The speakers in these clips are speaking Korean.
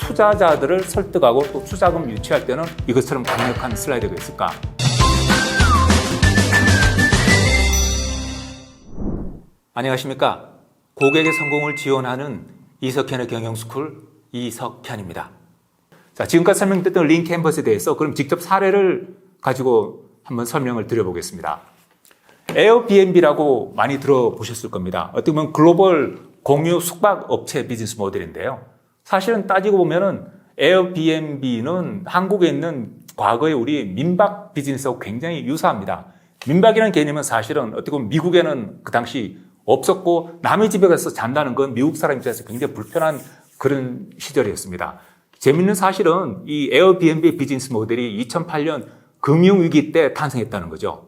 투자자들을 설득하고 또 투자금 유치할 때는 이것처럼 강력한 슬라이드가 있을까? 안녕하십니까? 고객의 성공을 지원하는 이석현의 경영스쿨 이석현입니다. 자, 지금까지 설명드렸던 링 캔버스에 대해서 그럼 직접 사례를 가지고 한번 설명을 드려보겠습니다. 에어비앤비라고 많이 들어보셨을 겁니다. 어떻게 보면 글로벌 공유 숙박 업체 비즈니스 모델인데요. 사실은 따지고 보면은 에어비앤비는 한국에 있는 과거의 우리 민박 비즈니스하고 굉장히 유사합니다. 민박이라는 개념은 사실은 어떻게 보면 미국에는 그 당시 없었고 남의 집에 가서 잔다는 건 미국 사람 입장에서 굉장히 불편한 그런 시절이었습니다. 재밌는 사실은 이 에어비앤비 비즈니스 모델이 2008년 금융위기 때 탄생했다는 거죠.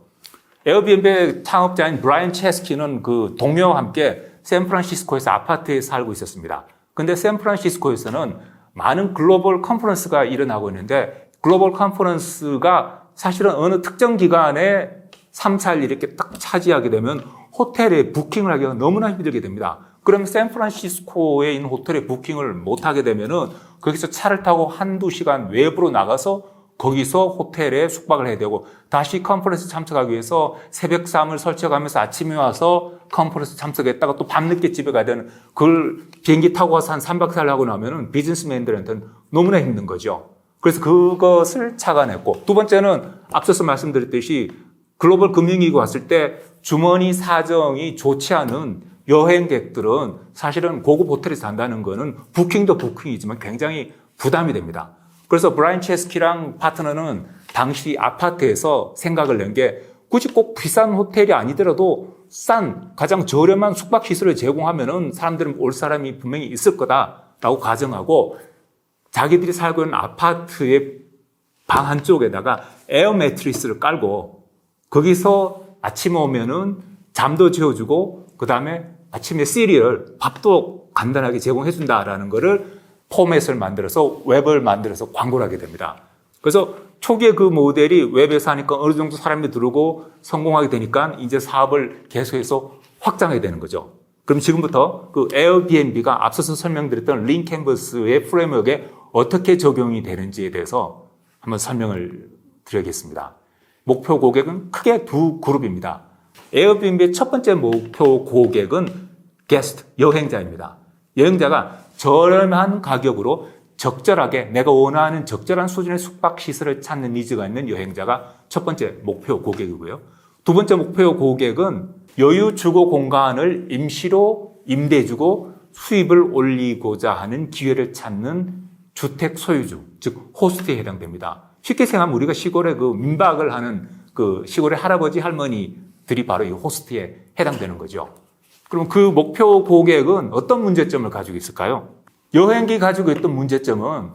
에어비앤비 창업자인 브라이언 체스키는 그 동료와 함께 샌프란시스코에서 아파트에 살고 있었습니다. 근데 샌프란시스코에서는 많은 글로벌 컨퍼런스가 일어나고 있는데 글로벌 컨퍼런스가 사실은 어느 특정 기간에 3, 4일 이렇게 딱 차지하게 되면 호텔에 부킹을 하기가 너무나 힘들게 됩니다. 그럼 샌프란시스코에 있는 호텔에 부킹을 못하게 되면은 거기서 차를 타고 한두 시간 외부로 나가서 거기서 호텔에 숙박을 해야 되고 다시 컨퍼런스 참석하기 위해서 새벽 3을 설치해가면서 아침에 와서 컨퍼런스 참석했다가 또 밤늦게 집에 가야 되는 그걸 비행기 타고 와서 한 3박 4일 하고 나면은 비즈니스맨들한테는 너무나 힘든 거죠. 그래서 그것을 착안했고 두 번째는 앞서서 말씀드렸듯이 글로벌 금융위기가 왔을 때 주머니 사정이 좋지 않은 여행객들은 사실은 고급 호텔에서 잔다는 거는 부킹도 부킹이지만 굉장히 부담이 됩니다. 그래서 브라이언 체스키랑 파트너는 당시 아파트에서 생각을 낸 게 굳이 꼭 비싼 호텔이 아니더라도 싼 가장 저렴한 숙박시설을 제공하면은 사람들은 올 사람이 분명히 있을 거다라고 가정하고 자기들이 살고 있는 아파트의 방 한쪽에다가 에어 매트리스를 깔고 거기서 아침에 오면은 잠도 재워주고 그 다음에 아침에 시리얼, 밥도 간단하게 제공해준다라는 거를 포맷을 만들어서 웹을 만들어서 광고를 하게 됩니다. 그래서 초기에 그 모델이 웹에서 하니까 어느 정도 사람이 들어오고 성공하게 되니까 이제 사업을 계속해서 확장하게 되는 거죠. 그럼 지금부터 그 에어비앤비가 앞서서 설명드렸던 링 캔버스의 프레임워크에 어떻게 적용이 되는지에 대해서 한번 설명을 드리겠습니다. 목표 고객은 크게 두 그룹입니다. 에어비앤비의 첫 번째 목표 고객은 게스트, 여행자입니다. 여행자가 저렴한 가격으로 적절하게 내가 원하는 적절한 수준의 숙박시설을 찾는 니즈가 있는 여행자가 첫 번째 목표 고객이고요. 두 번째 목표 고객은 여유 주거 공간을 임시로 임대해주고 수입을 올리고자 하는 기회를 찾는 주택 소유주, 즉 호스트에 해당됩니다. 쉽게 생각하면 우리가 시골에 그 민박을 하는 그 시골의 할아버지 할머니들이 바로 이 호스트에 해당되는 거죠. 그럼 그 목표 고객은 어떤 문제점을 가지고 있을까요? 여행기 가지고 있던 문제점은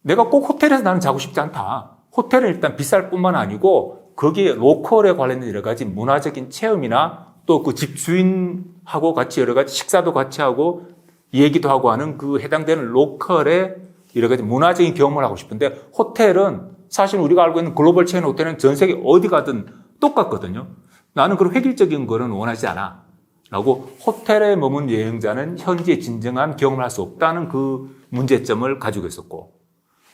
내가 꼭 호텔에서 나는 자고 싶지 않다. 호텔은 일단 비쌀 뿐만 아니고 거기에 로컬에 관련된 여러 가지 문화적인 체험이나 또 그 집주인하고 같이 여러 가지 식사도 같이 하고 얘기도 하고 하는 그 해당되는 로컬의 여러 가지 문화적인 경험을 하고 싶은데 호텔은 사실 우리가 알고 있는 글로벌 체인 호텔은 전 세계 어디 가든 똑같거든요. 나는 그런 획일적인 거는 원하지 않아. 라고 호텔에 머문 여행자는 현지에 진정한 경험을 할 수 없다는 그 문제점을 가지고 있었고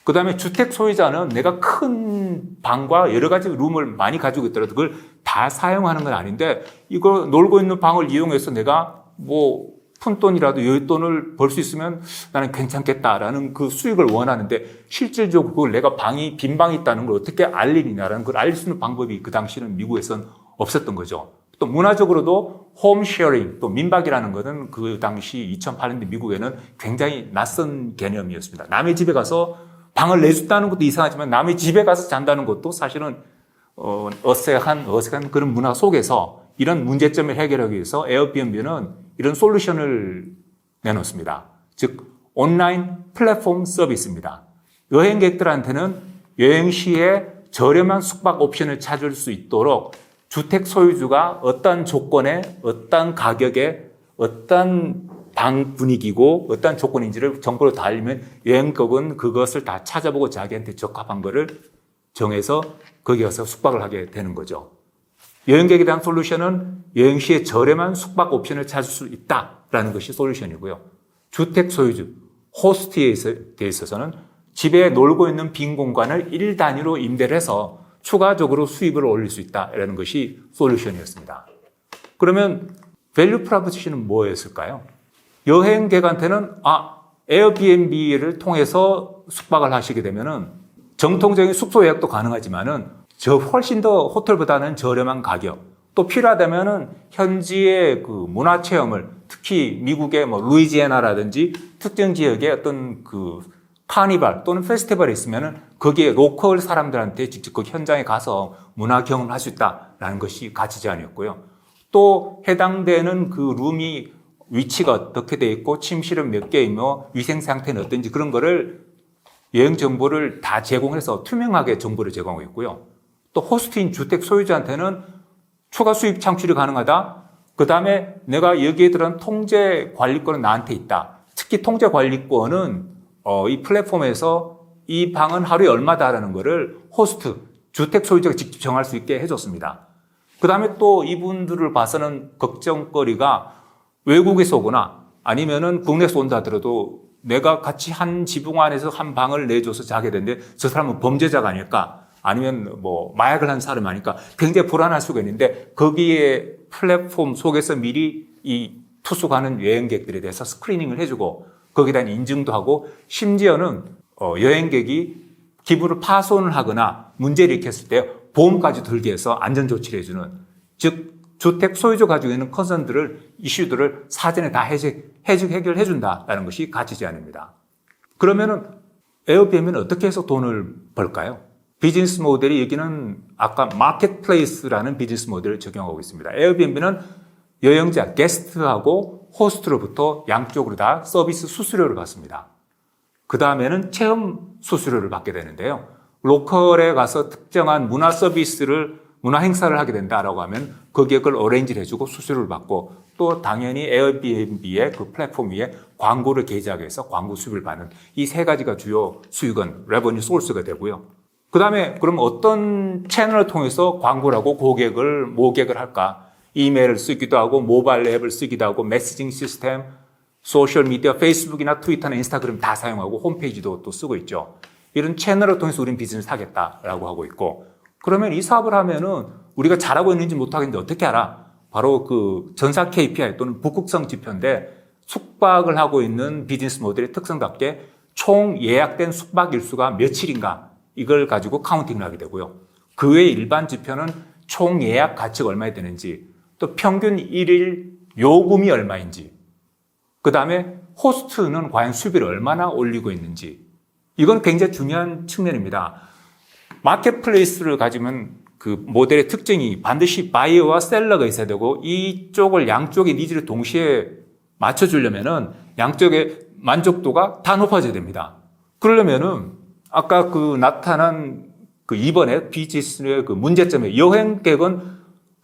그 다음에 주택 소유자는 내가 큰 방과 여러 가지 룸을 많이 가지고 있더라도 그걸 다 사용하는 건 아닌데 이거 놀고 있는 방을 이용해서 내가 뭐 푼돈이라도 여윳돈을 벌 수 있으면 나는 괜찮겠다라는 그 수익을 원하는데 실질적으로 그걸 내가 방이 빈 방이 있다는 걸 어떻게 알리느냐라는 걸 알릴 수 있는 방법이 그 당시는 미국에선 없었던 거죠. 또 문화적으로도 홈쉐어링, 또 민박이라는 것은 그 당시 2008년대 미국에는 굉장히 낯선 개념이었습니다. 남의 집에 가서 방을 내준다는 것도 이상하지만 남의 집에 가서 잔다는 것도 사실은 어색한 그런 문화 속에서 이런 문제점을 해결하기 위해서 에어비앤비는 이런 솔루션을 내놓습니다. 즉 온라인 플랫폼 서비스입니다. 여행객들한테는 여행 시에 저렴한 숙박 옵션을 찾을 수 있도록 주택 소유주가 어떤 조건에 어떤 가격에 어떤 방 분위기고 어떤 조건인지를 정보를 다 알리면 여행객은 그것을 다 찾아보고 자기한테 적합한 거를 정해서 거기 가서 숙박을 하게 되는 거죠. 여행객에 대한 솔루션은 여행 시에 저렴한 숙박 옵션을 찾을 수 있다라는 것이 솔루션이고요. 주택 소유주, 호스트에 대해 있어서는 집에 놀고 있는 빈 공간을 1단위로 임대를 해서 추가적으로 수입을 올릴 수 있다라는 것이 솔루션이었습니다. 그러면 밸류 프로포지션은 뭐였을까요? 여행객한테는 에어비앤비를 통해서 숙박을 하시게 되면은 정통적인 숙소 예약도 가능하지만은 훨씬 더 호텔보다는 저렴한 가격, 또 필요하다면은 현지의 그 문화 체험을, 특히 미국의 루이지애나라든지 특정 지역의 어떤 그 카니발 또는 페스티벌이 있으면은 거기에 로컬 사람들한테 직접 그 현장에 가서 문화 경험을 할 수 있다라는 것이 가치 제한이었고요. 또 해당되는 그 룸이 위치가 어떻게 돼 있고 침실은 몇 개이며 위생 상태는 어떤지 그런 거를 여행 정보를 다 제공해서 투명하게 정보를 제공하고 있고요. 또 호스트인 주택 소유자한테는 추가 수입 창출이 가능하다. 그 다음에 내가 여기에 들어간 통제 관리권은 나한테 있다. 특히 통제 관리권은 이 플랫폼에서 이 방은 하루에 얼마다라는 거를 호스트, 주택 소유자가 직접 정할 수 있게 해줬습니다. 그 다음에 또 이분들을 봐서는 걱정거리가 외국에서 오거나 아니면은 국내에서 온다 하더라도 내가 같이 한 지붕 안에서 한 방을 내줘서 자게 되는데 저 사람은 범죄자가 아닐까? 아니면 마약을 한 사람 아닐까? 굉장히 불안할 수가 있는데 거기에 플랫폼 속에서 미리 이 투숙하는 여행객들에 대해서 스크리닝을 해주고 거기에 대한 인증도 하고 심지어는 여행객이 기부를 파손을 하거나 문제를 일으켰을 때 보험까지 들게 해서 안전조치를 해주는, 즉 주택 소유주 가지고 있는 컨선들을, 이슈들을 사전에 다 해결해준다라는 것이 가치 제한입니다. 그러면은 에어비앤비는 어떻게 해서 돈을 벌까요? 비즈니스 모델이 여기는 아까 마켓플레이스라는 비즈니스 모델을 적용하고 있습니다. 에어비앤비는 여행자, 게스트하고 호스트로부터 양쪽으로 다 서비스 수수료를 받습니다. 그 다음에는 체험 수수료를 받게 되는데요. 로컬에 가서 특정한 문화 서비스를, 문화 행사를 하게 된다라고 하면 거기에 그걸 어레인지를 해주고 수수료를 받고, 또 당연히 에어비앤비의 그 플랫폼 위에 광고를 게재하게 해서 광고 수입을 받는 이 세 가지가 주요 수익은 레버뉴 소스가 되고요. 그 다음에 그럼 어떤 채널을 통해서 광고를 하고 고객을 모객을 할까? 이메일을 쓰기도 하고 모바일 앱을 쓰기도 하고 메시징 시스템, 소셜미디어, 페이스북이나 트위터나 인스타그램 다 사용하고 홈페이지도 또 쓰고 있죠. 이런 채널을 통해서 우리는 비즈니스를 하겠다라고 하고 있고, 그러면 이 사업을 하면은 우리가 잘하고 있는지 못하겠는데 어떻게 알아? 바로 그 전사 KPI 또는 북극성 지표인데, 숙박을 하고 있는 비즈니스 모델의 특성답게 총 예약된 숙박 일수가 며칠인가, 이걸 가지고 카운팅을 하게 되고요. 그 외의 일반 지표는 총 예약 가치가 얼마나 되는지, 또 평균 1일 요금이 얼마인지, 그 다음에 호스트는 과연 수입을 얼마나 올리고 있는지, 이건 굉장히 중요한 측면입니다. 마켓플레이스를 가지면 그 모델의 특징이 반드시 바이어와 셀러가 있어야 되고, 이쪽을 양쪽의 니즈를 동시에 맞춰주려면은 양쪽의 만족도가 다 높아져야 됩니다. 그러려면은 아까 그 나타난 그 이번에 비즈니스의 그 문제점에, 여행객은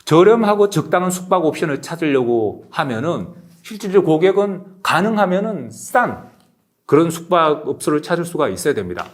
저렴하고 적당한 숙박 옵션을 찾으려고 하면은 실질적으로 고객은 가능하면은 싼 그런 숙박업소를 찾을 수가 있어야 됩니다.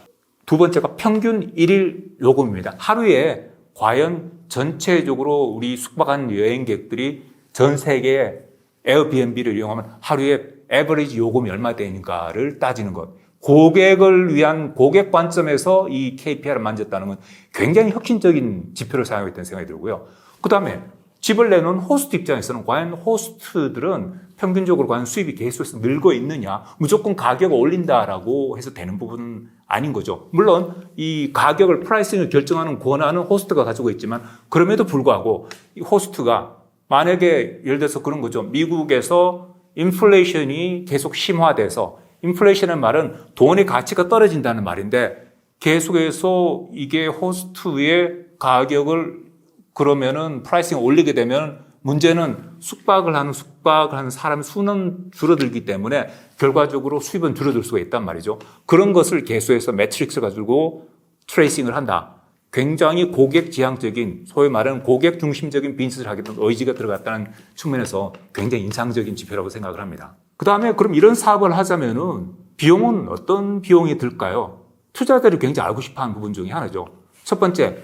두 번째가 평균 1일 요금입니다. 하루에 과연 전체적으로 우리 숙박한 여행객들이 전 세계에 에어비앤비를 이용하면 하루에 에버리지 요금이 얼마 되는가를 따지는 것. 고객을 위한 고객 관점에서 이 KPI를 만졌다는 건 굉장히 혁신적인 지표를 사용하고 있다는 생각이 들고요. 그 다음에 집을 내놓은 호스트 입장에서는 과연 호스트들은 평균적으로 과연 수입이 계속해서 늘고 있느냐, 무조건 가격을 올린다라고 해서 되는 부분은 아닌 거죠. 물론 이 가격을, 프라이싱을 결정하는 권한은 호스트가 가지고 있지만, 그럼에도 불구하고 이 호스트가 만약에 예를 들어서 그런 거죠. 미국에서 인플레이션이 계속 심화돼서, 인플레이션의 말은 돈의 가치가 떨어진다는 말인데, 계속해서 이게 호스트의 가격을 그러면은 프라이싱을 올리게 되면 문제는 숙박을 하는 사람 수는 줄어들기 때문에 결과적으로 수입은 줄어들 수가 있단 말이죠. 그런 것을 계속해서 매트릭스 가지고 트레이싱을 한다. 굉장히 고객 지향적인, 소위 말하는 고객 중심적인 비즈니스를 하겠다는 의지가 들어갔다는 측면에서 굉장히 인상적인 지표라고 생각을 합니다. 그 다음에 그럼 이런 사업을 하자면은 비용은 어떤 비용이 들까요? 투자자들이 굉장히 알고 싶어 하는 부분 중에 하나죠. 첫 번째,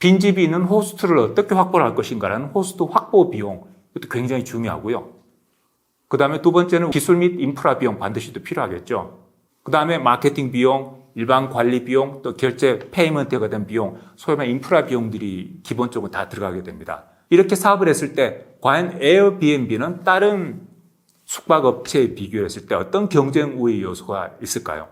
빈집이 있는 호스트를 어떻게 확보를 할 것인가라는 호스트 확보 비용, 이것도 굉장히 중요하고요. 그 다음에 두 번째는 기술 및 인프라 비용 반드시 또 필요하겠죠. 그 다음에 마케팅 비용, 일반 관리 비용, 또 결제 페이먼트가 된 비용, 소위 말해 인프라 비용들이 기본적으로 다 들어가게 됩니다. 이렇게 사업을 했을 때 과연 에어비앤비는 다른 숙박업체에 비교했을 때 어떤 경쟁 우위 요소가 있을까요?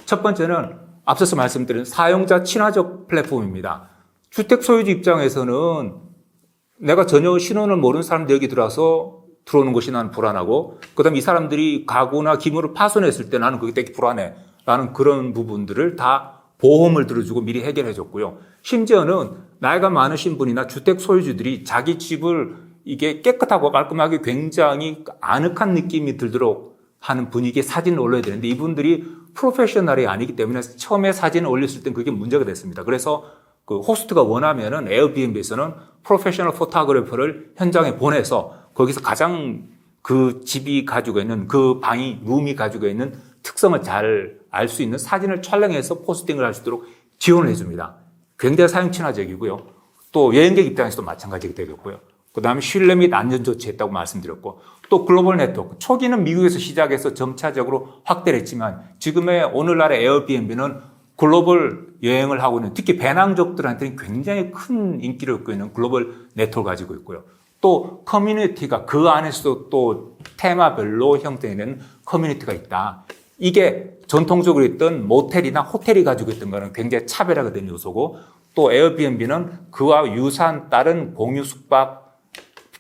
첫 번째는 앞서서 말씀드린 사용자 친화적 플랫폼입니다. 주택 소유주 입장에서는 내가 전혀 신원을 모르는 사람들이 여기 들어오는 것이 나는 불안하고, 그 다음에 이 사람들이 가구나 기물을 파손했을 때 나는 그게 되게 불안해 라는 그런 부분들을 다 보험을 들어주고 미리 해결해 줬고요. 심지어는 나이가 많으신 분이나 주택 소유주들이 자기 집을 이게 깨끗하고 깔끔하게 굉장히 아늑한 느낌이 들도록 하는 분위기의 사진을 올려야 되는데, 이분들이 프로페셔널이 아니기 때문에 처음에 사진을 올렸을 땐 그게 문제가 됐습니다. 그래서 그 호스트가 원하면은 에어비앤비에서는 프로페셔널 포토그래퍼를 현장에 보내서 거기서 가장 그 집이 가지고 있는 그 룸이 가지고 있는 특성을 잘 알 수 있는 사진을 촬영해서 포스팅을 할 수 있도록 지원을 해줍니다. 굉장히 사용 친화적이고요. 또 여행객 입장에서도 마찬가지가 되겠고요. 그 다음에 신뢰 및 안전 조치했다고 말씀드렸고, 또 글로벌 네트워크. 초기는 미국에서 시작해서 점차적으로 확대를 했지만 지금의 오늘날의 에어비앤비는 글로벌 여행을 하고 있는, 특히 배낭족들한테는 굉장히 큰 인기를 얻고 있는 글로벌 네트워크를 가지고 있고요. 또 커뮤니티가 그 안에서도 또 테마별로 형성되는 커뮤니티가 있다. 이게 전통적으로 있던 모텔이나 호텔이 가지고 있던 거는 굉장히 차별화가 된 요소고, 또 에어비앤비는 그와 유사한 다른 공유 숙박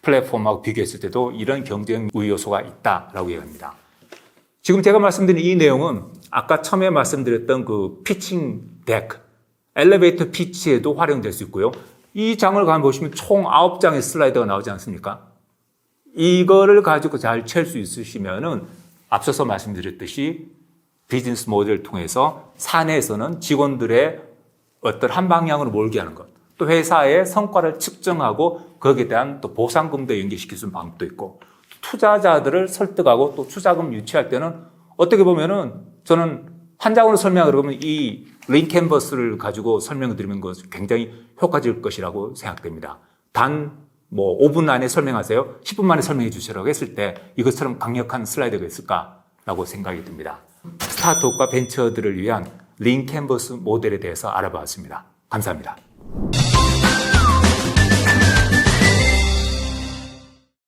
플랫폼하고 비교했을 때도 이런 경쟁 우위 요소가 있다라고 얘기합니다. 지금 제가 말씀드린 이 내용은 아까 처음에 말씀드렸던 그 피칭 데크, 엘리베이터 피치에도 활용될 수 있고요. 이 장을 가만 보시면 총 9장의 슬라이드가 나오지 않습니까? 이거를 가지고 잘 칠 수 있으시면은 앞서서 말씀드렸듯이 비즈니스 모델을 통해서 사내에서는 직원들의 어떤 한 방향으로 몰게 하는 것, 또 회사의 성과를 측정하고 거기에 대한 또 보상금도 연계시킬 수 있는 방법도 있고, 투자자들을 설득하고 또 투자금 유치할 때는 어떻게 보면은 저는 한 장으로 설명을 그러면 이 링캔버스를 가지고 설명을 드리는 것이 굉장히 효과적일 것이라고 생각됩니다. 단 5분 안에 설명하세요. 10분 만에 설명해 주시라고 했을 때 이것처럼 강력한 슬라이드가 있을까라고 생각이 듭니다. 스타트업과 벤처들을 위한 링캔버스 모델에 대해서 알아봤습니다. 감사합니다.